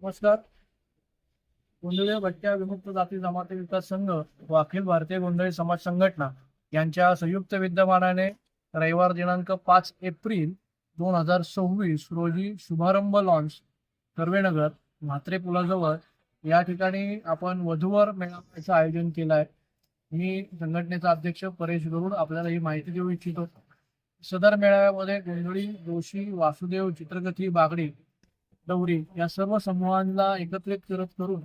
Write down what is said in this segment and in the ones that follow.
नमस्कार. गोंधळी भटक्या विमुक्त जाती जमाती विकास संघ व अखिल भारतीय गोंधळी समाज संघटना यांच्या संयुक्त विद्यमानाने रविवार दिनांक 5 एप्रिल 2026 रोजी शुभारंभ लॉन्च कर्वेनगर म्हात्रे पुलाजवळ या ठिकाणी आपण वधूवर मेळाव्याचं आयोजन केलं आहे. मी संघटनेचा अध्यक्ष परेश गरुड आपल्याला ही माहिती देऊ इच्छितो. सदर मेळाव्यामध्ये गोंधळी, जोशी, वासुदेव, चित्रकथी, बागडी, डवरी या सर्व समूहांना एकत्रित करून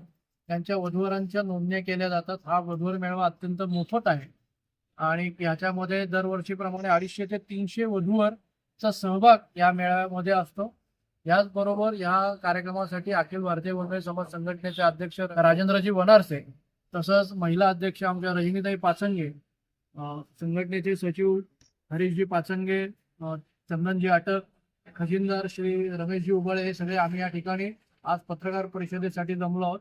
त्यांच्या वधूवरांच्या नोंदण्या केल्या जातात. हा वधूवर मेळावा अत्यंत मोफत आहे आणि याच्यामध्ये दरवर्षीप्रमाणे 250 ते 300 वधूवरचा सहभाग या मेळाव्यामध्ये असतो. याचबरोबर या कार्यक्रमासाठी अखिल भारतीय गोंधळी समाज संघटनेचे अध्यक्ष राजेंद्रजी वनारसे, तसंच महिला अध्यक्ष आमच्या रजनीताई पाचंगे, संघटनेचे सचिव हरीशजी पाचंगे, चंदनजी अटक, खजिनदार श्री रमेशजी उबळे हे सगळे आम्ही या ठिकाणी आज पत्रकार परिषदेसाठी जमलो आहोत.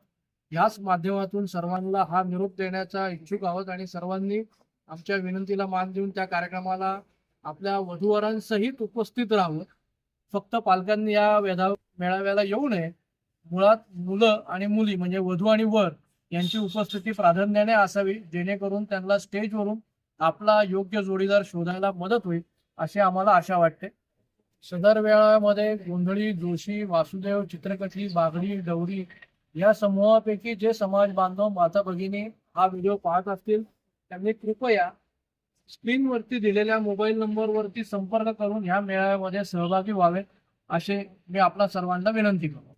याच माध्यमातून सर्वांना हा निरोप देण्याचा इच्छुक आहोत आणि सर्वांनी आमच्या विनंतीला मान देऊन त्या कार्यक्रमाला आपल्या वधूवरांसहित उपस्थित राहावं. फक्त पालकांनी या मेळाव्याला येऊ नये. मुळात मुलं आणि मुली म्हणजे वधू आणि वर यांची उपस्थिती प्राधान्याने असावी, जेणेकरून त्यांना स्टेजवरून आपला योग्य जोडीदार शोधायला मदत होईल अशी आम्हाला आशा वाटते. सदर मेळाव्यामध्ये गोंधळी, जोशी, वासुदेव, चित्रकथी, बागडी, डवरी या समूहापैकी जे समाज बांधव माता भगिनी हा व्हिडिओ पाहत असतील त्यांनी कृपया स्क्रीनवरती दिलेल्या मोबाईल नंबरवरती संपर्क करून ह्या मेळाव्यामध्ये सहभागी व्हावे असे मी आपल्या सर्वांना विनंती करतो.